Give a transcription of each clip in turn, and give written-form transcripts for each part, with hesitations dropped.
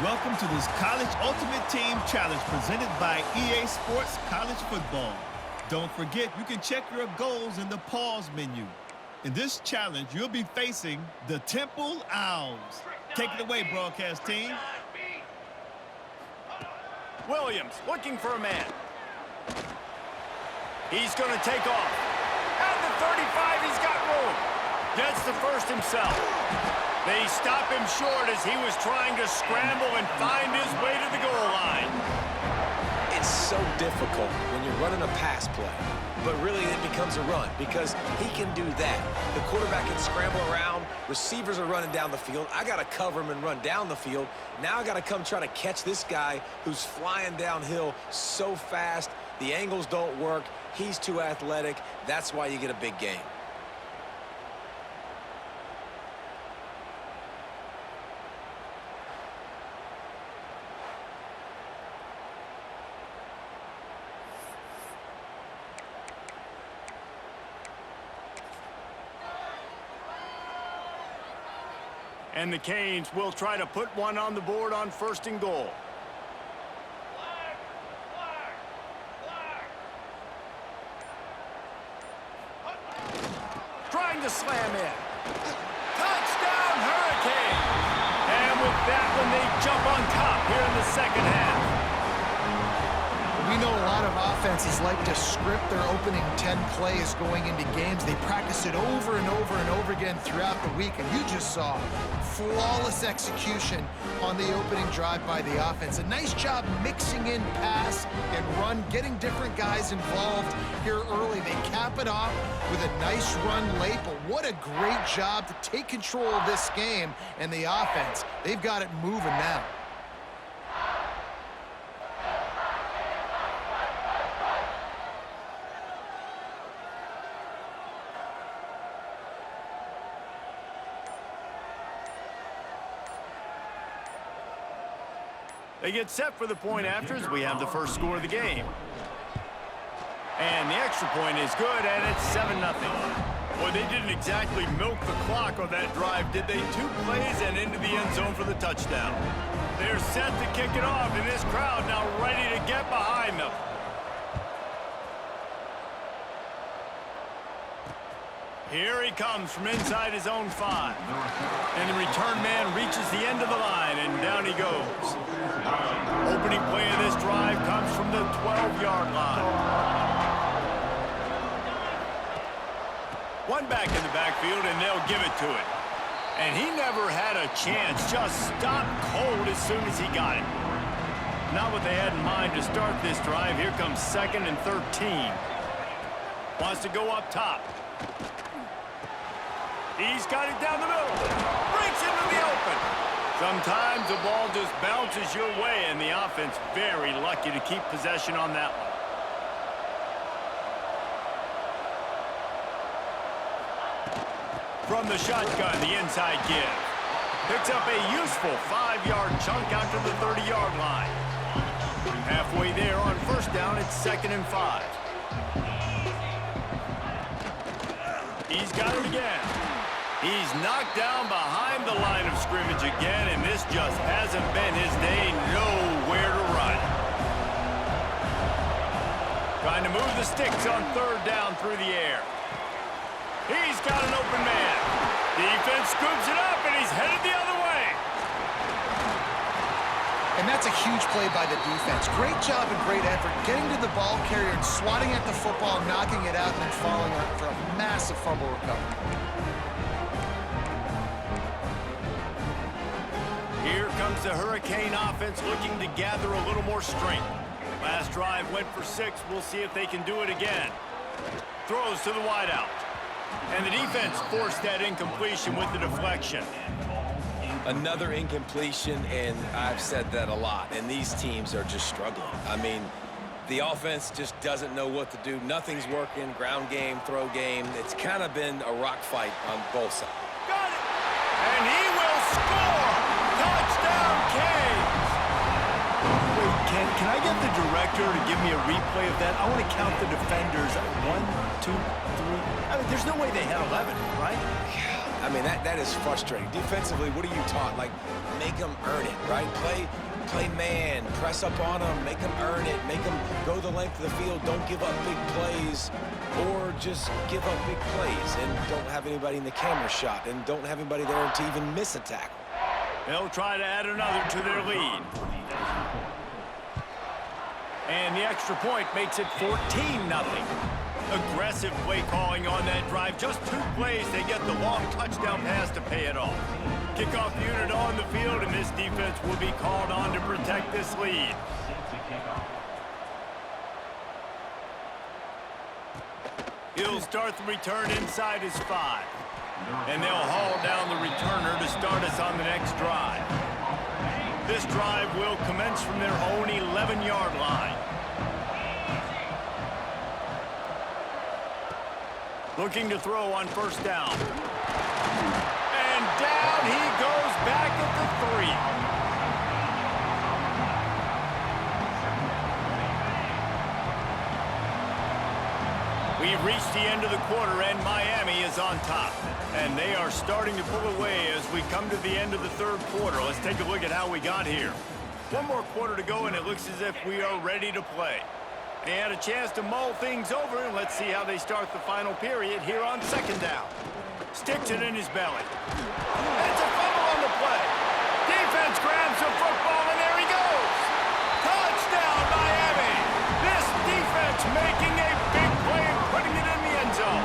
Welcome to this College Ultimate Team Challenge presented by EA Sports College Football. Don't forget, you can check your goals in the pause menu. In this challenge, you'll be facing the Temple Owls. Take it away, broadcast team. Williams looking for a man. He's going to take off. At the 35, he's got room. Gets the first himself. They stop him short as he was trying to scramble and find his way to the goal line. It's so difficult when you're running a pass play, but really it becomes a run because he can do that. The quarterback can scramble around. Receivers are running down the field. I got to cover him and run down the field. Now I got to come try to catch this guy who's flying downhill so fast. The angles don't work. He's too athletic. That's why you get a big gain. And the Canes will try to put one on the board on 1st and goal. Trying to slam in. Touchdown, Hurricane! And with that one, they jump on top here in the second half. We know a lot of offenses like to script their opening 10 plays going into games. They practice it over and over and over again throughout the week, and you just saw flawless execution on the opening drive by the offense. A nice job mixing in pass and run, getting different guys involved here early. They cap it off with a nice run late, but what a great job to take control of this game. And the offense, they've got it moving now. They get set for the point after as we have the first score of the game. And the extra point is good, and it's 7-0. Boy, they didn't exactly milk the clock on that drive, did they? 2 plays and into the end zone for the touchdown. They're set to kick it off, and this crowd now ready to get behind them. Here he comes from inside his own 5. And the return man reaches the end of the line, and down he goes. Opening play of this drive comes from the 12-yard line. One back in the backfield, and they'll give it to it. And he never had a chance, just stopped cold as soon as he got it. Not what they had in mind to start this drive. Here comes 2nd and 13. Wants to go up top. He's got it down the middle. Breaks into the open. Sometimes the ball just bounces your way, and the offense very lucky to keep possession on that one. From the shotgun, the inside give. Picks up a useful 5-yard chunk out to the 30-yard line. Halfway there on 1st down, it's 2nd and 5. He's got it again. He's knocked down behind the line of scrimmage again, and this just hasn't been his day. Nowhere to run. Trying to move the sticks on 3rd down through the air. He's got an open man. Defense scoops it up, and he's headed the other way. And that's a huge play by the defense. Great job and great effort getting to the ball carrier and swatting at the football, knocking it out, and then following up for a massive fumble recovery. Here comes the Hurricane offense looking to gather a little more strength. Last drive went for 6. We'll see if they can do it again. Throws to the wideout. And the defense forced that incompletion with the deflection. Another incompletion, and I've said that a lot, and these teams are just struggling. I mean, the offense just doesn't know what to do. Nothing's working, ground game, throw game. It's kind of been a rock fight on both sides. Got it! And he will score! Touchdown, Canes! Wait, can I get the director to give me a replay of that? I want to count the defenders. 1, 2, 3. I mean, there's no way they had 11, right? I mean, that is frustrating. Defensively, what are you taught? Like, make them earn it, right? Play man, press up on them, make them earn it, make them go the length of the field, don't give up big plays, or just give up big plays and don't have anybody in the camera shot and don't have anybody there to even miss a tackle. They'll try to add another to their lead. And the extra point makes it 14-0. Aggressive play calling on that drive. Just 2 plays, they get the long touchdown pass to pay it off. Kickoff unit on the field, and this defense will be called on to protect this lead. He'll start the return inside his 5. And they'll haul down the returner to start us on the next drive. This drive will commence from their own 11-yard line. Looking to throw on first down. And down he goes back at the 3. We've reached the end of the quarter, and Miami is on top. And they are starting to pull away as we come to the end of the third quarter. Let's take a look at how we got here. One more quarter to go, and it looks as if we are ready to play. They had a chance to mull things over, and let's see how they start the final period here on second down. Sticks it in his belly. It's a fumble on the play. Defense grabs the football, and there he goes. Touchdown, Miami. This defense making a big play and putting it in the end zone.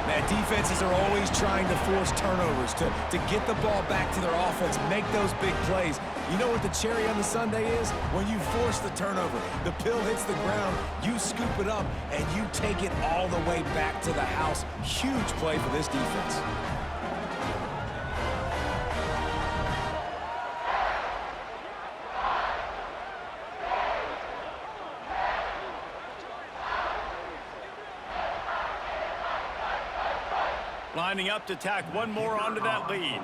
Man, defenses are always trying to force turnovers, to get the ball back to their offense, make those big plays. You know what the cherry on the sundae is? When you force the turnover, the pill hits the ground, you scoop it up, and you take it all the way back to the house. Huge play for this defense. Lining up to tack one more onto that lead.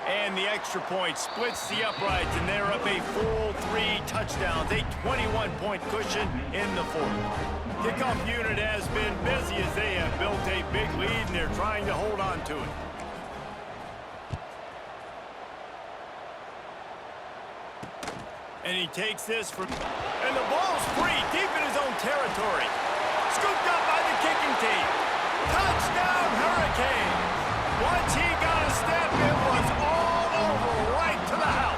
And the extra point splits the uprights, and they're up a full 3 touchdowns, a 21-point cushion in the 4th. Kickoff unit has been busy as they have built a big lead, and they're trying to hold on to it. And he takes this for... And the ball's free, deep in his own territory. Scooped up by the kicking team. Touchdown, Hurricanes. Once he got a step, it was all over, right to the house.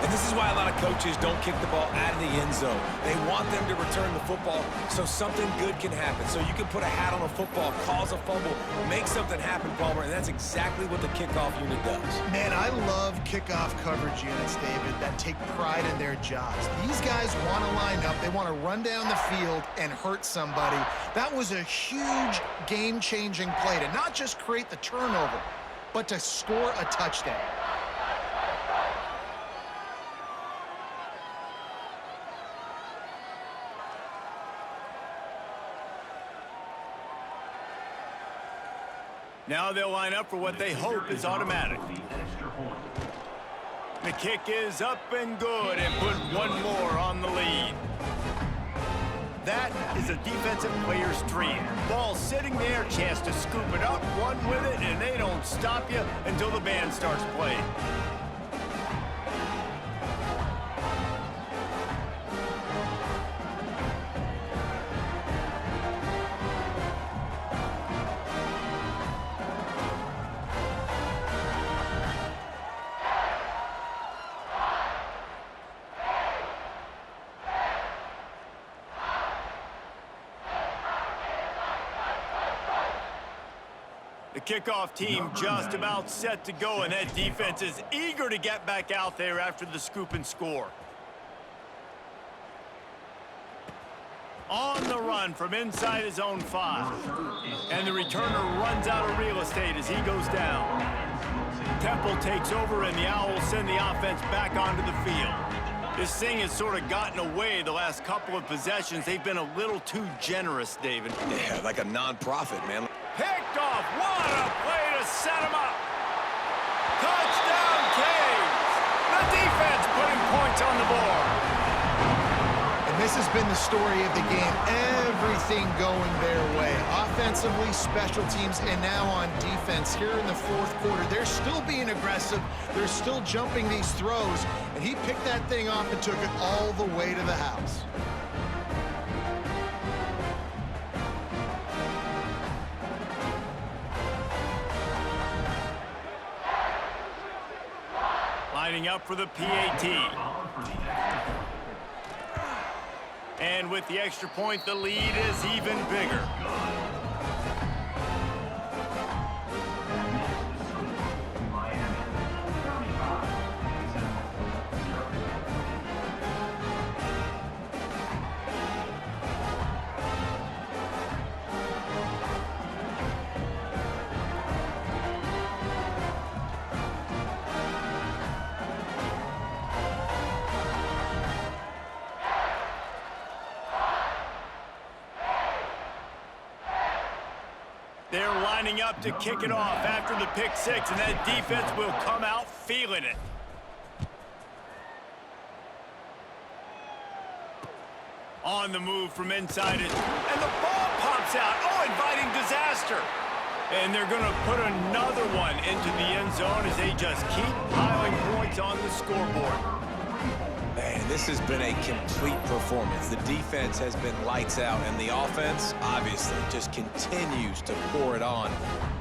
And this is why a lot of coaches don't kick the ball out of the end zone. They want them to return the football so something good can happen. So you can put a hat on a football, cause a fumble, make something happen, Palmer, and that's exactly what the kickoff unit does. Man, I love kickoff coverage units, David, that take pride in their jobs. These guys want to line up. They want to run down the field and hurt somebody. That was a huge game-changing play to not just create the turnover, but to score a touchdown. Now they'll line up for what they hope is automatic. The kick is up and good, and put one more on the lead. That is a defensive player's dream. Ball sitting there, chance to scoop it up, run with it, and they don't stop you until the band starts playing. The kickoff team just about set to go, and that defense is eager to get back out there after the scoop and score. On the run from inside his own 5. And the returner runs out of real estate as he goes down. Temple takes over, and the Owls send the offense back onto the field. This thing has sort of gotten away the last couple of possessions. They've been a little too generous, David. Yeah, like a non-profit, man. Picked off. What a play to set him up. Touchdown, Canes! The defense putting points on the board. And this has been the story of the game. Everything going their way. Offensively, special teams, and now on defense. Here in the fourth quarter, they're still being aggressive. They're still jumping these throws. And he picked that thing off and took it all the way to the house. Lining up for the PAT. And with the extra point, the lead is even bigger. They're lining up to kick it off after the pick six, and that defense will come out feeling it. On the move from inside it, and the ball pops out. Oh, inviting disaster. And they're going to put another one into the end zone as they just keep piling points on the scoreboard. Man, this has been a complete performance. The defense has been lights out, and the offense, obviously, just continues to pour it on.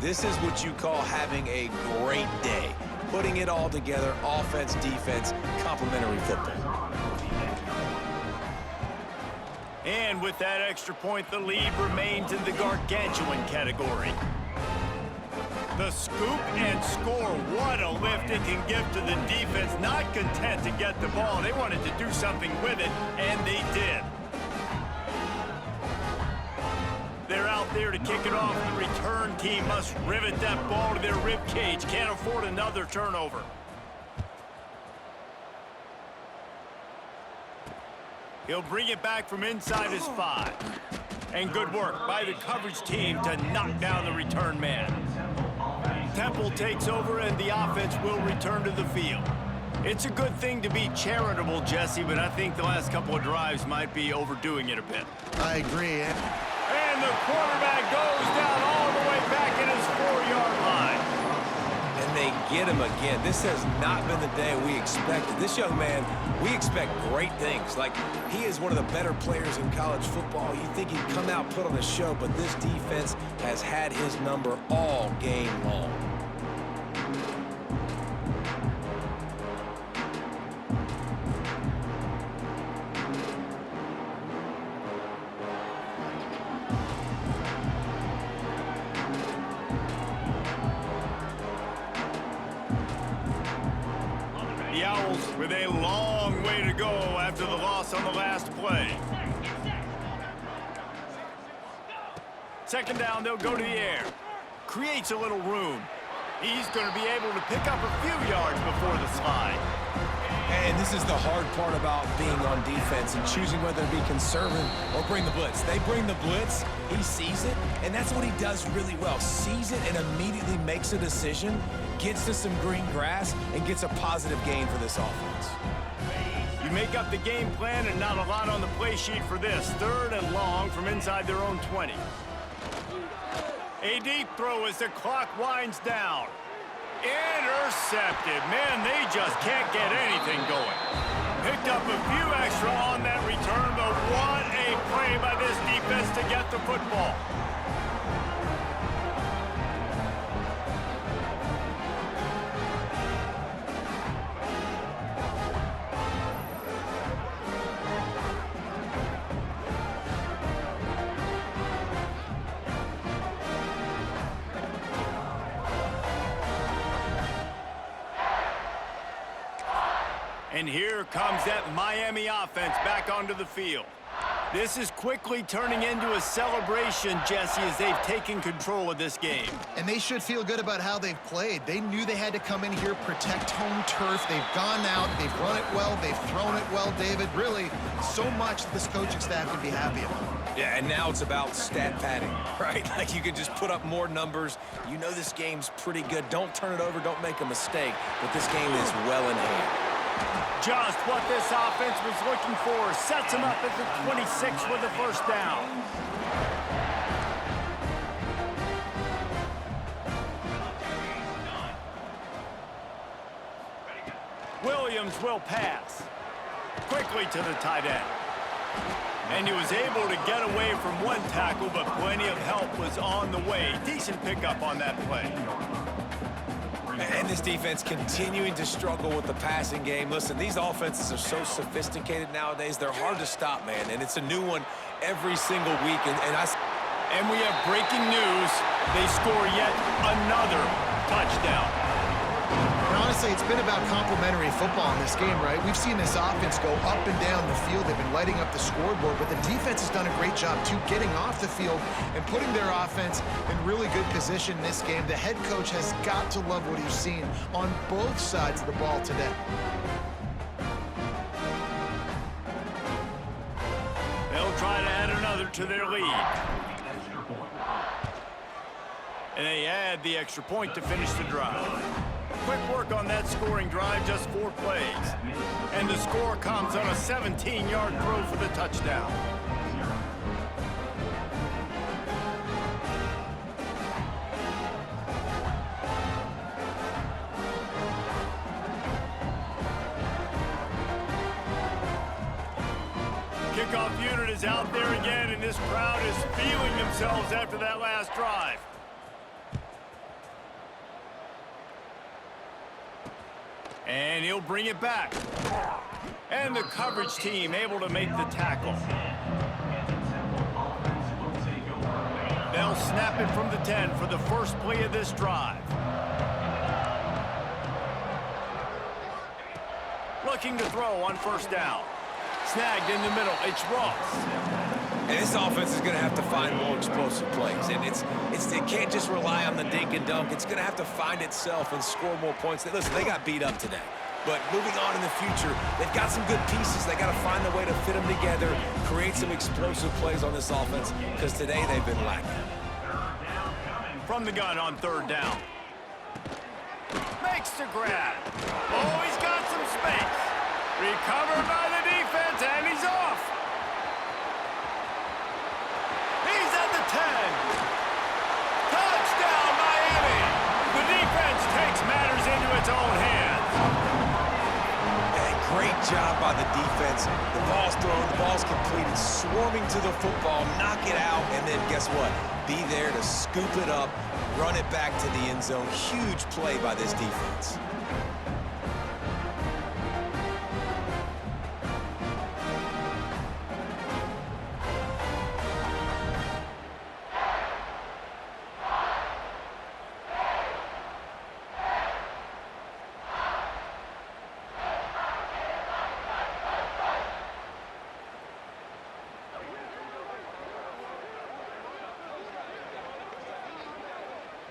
This is what you call having a great day. Putting it all together, offense, defense, complementary football. And with that extra point, the lead remains in the gargantuan category. The scoop and score, what a lift it can give to the defense. Not content to get the ball, they wanted to do something with it, and they did. They're out there to kick it off. The return team must rivet that ball to their rib cage. Can't afford another turnover. He'll bring it back from inside his 5. And good work by the coverage team to knock down the return man. Temple takes over and the offense will return to the field. It's a good thing to be charitable, Jesse, but I think the last couple of drives might be overdoing it a bit. I agree. And the quarterback goes down all the way back at his 4-yard line. And they get him again. This has not been the day we expected. This young man, we expect great things. Like, he is one of the better players in college football. You think he'd come out, put on a show, but this defense has had his number all game long. The Owls with a long way to go after the loss on the last play. Second down, they'll go to the air. Creates a little room. He's going to be able to pick up a few yards before the slide. And this is the hard part about being on defense and choosing whether to be conservative or bring the blitz. They bring the blitz, he sees it, and that's what he does really well. Sees it and immediately makes a decision, gets to some green grass, and gets a positive gain for this offense. You make up the game plan and not a lot on the play sheet for this. 3rd and long from inside their own 20. A deep throw as the clock winds down. Intercepted. Man, they just can't get anything going. Picked up a few extra on that return, but what a play by this defense to get the football. And here comes that Miami offense back onto the field. This is quickly turning into a celebration, Jesse, as they've taken control of this game. And they should feel good about how they've played. They knew they had to come in here, protect home turf. They've gone out, they've run it well, they've thrown it well, David. Really, so much that this coaching staff can be happy about. Yeah, and now it's about stat padding, right? Like you can just put up more numbers. You know this game's pretty good. Don't turn it over, don't make a mistake. But this game is well in hand. Just what this offense was looking for. Sets him up at the 26 with the first down. Williams will pass. Quickly to the tight end. And he was able to get away from one tackle, but plenty of help was on the way. Decent pickup on that play. And this defense continuing to struggle with the passing game. Listen, these offenses are so sophisticated nowadays. They're hard to stop, man. And it's a new one every single week. And we have breaking news. They score yet another touchdown. And honestly, it's been about complementary football in this game, right? We've seen this offense go up and down the field. They've been lighting up the scoreboard, but the defense has done a great job, too, getting off the field and putting their offense in really good position in this game. The head coach has got to love what he's seen on both sides of the ball today. They'll try to add another to their lead. And they add the extra point to finish the drive. Quick work on that scoring drive, just 4 plays. And the score comes on a 17-yard throw for the touchdown. Kickoff unit is out there again, and this crowd is feeling themselves after that last drive. And he'll bring it back. And the coverage team able to make the tackle. They'll snap it from the 10 for the first play of this drive. Looking to throw on first down. Snagged in the middle. It's Ross. And this offense is going to have to find more explosive plays. And it can't just rely on the dink and dunk. It's going to have to find itself and score more points. Listen, they got beat up today. But moving on in the future, they've got some good pieces. They got to find a way to fit them together, create some explosive plays on this offense, because today they've been lacking. From the gun on third down. Makes the grab. Oh, he's got some space. Recovered by the defense, and he's off. He's at the 10. Touchdown, Miami. The defense takes matters into its own hands. Great job by the defense. The ball's thrown, the ball's completed, swarming to the football, knock it out, and then guess what? Be there to scoop it up, run it back to the end zone. Huge play by this defense.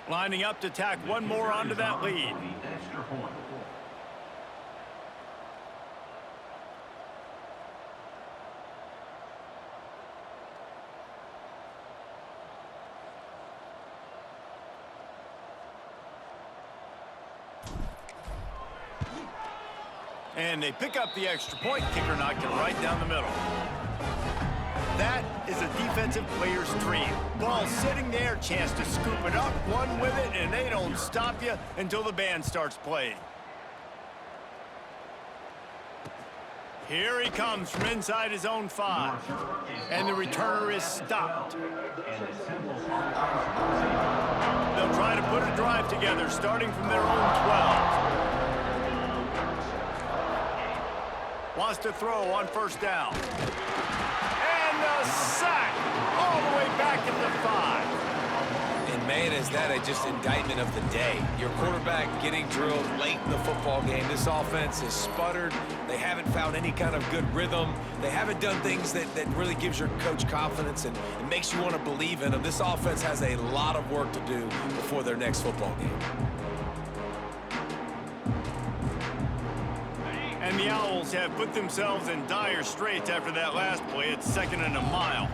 Lining up to tack one more onto that lead. And they pick up the extra point. Kicker knocked it right down the middle. That is a defensive player's dream. Ball sitting there, chance to scoop it up, one with it, and they don't stop you until the band starts playing. Here he comes from inside his own 5. And the returner is stopped. They'll try to put a drive together, starting from their own 12. Wants to throw on first down. And a sack all the way back at the 5. And Man, is that just indictment of the day. Your quarterback getting drilled late in the football game. This offense has sputtered. They haven't found any kind of good rhythm. They haven't done things that really gives your coach confidence and makes you want to believe in them. This offense has a lot of work to do before their next football game. And the Owls have put themselves in dire straits after that last play. It's 2nd and a mile.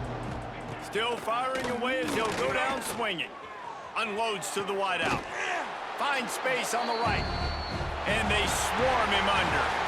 Still firing away as he'll go down swinging. Unloads to the wideout. Finds space on the right. And they swarm him under.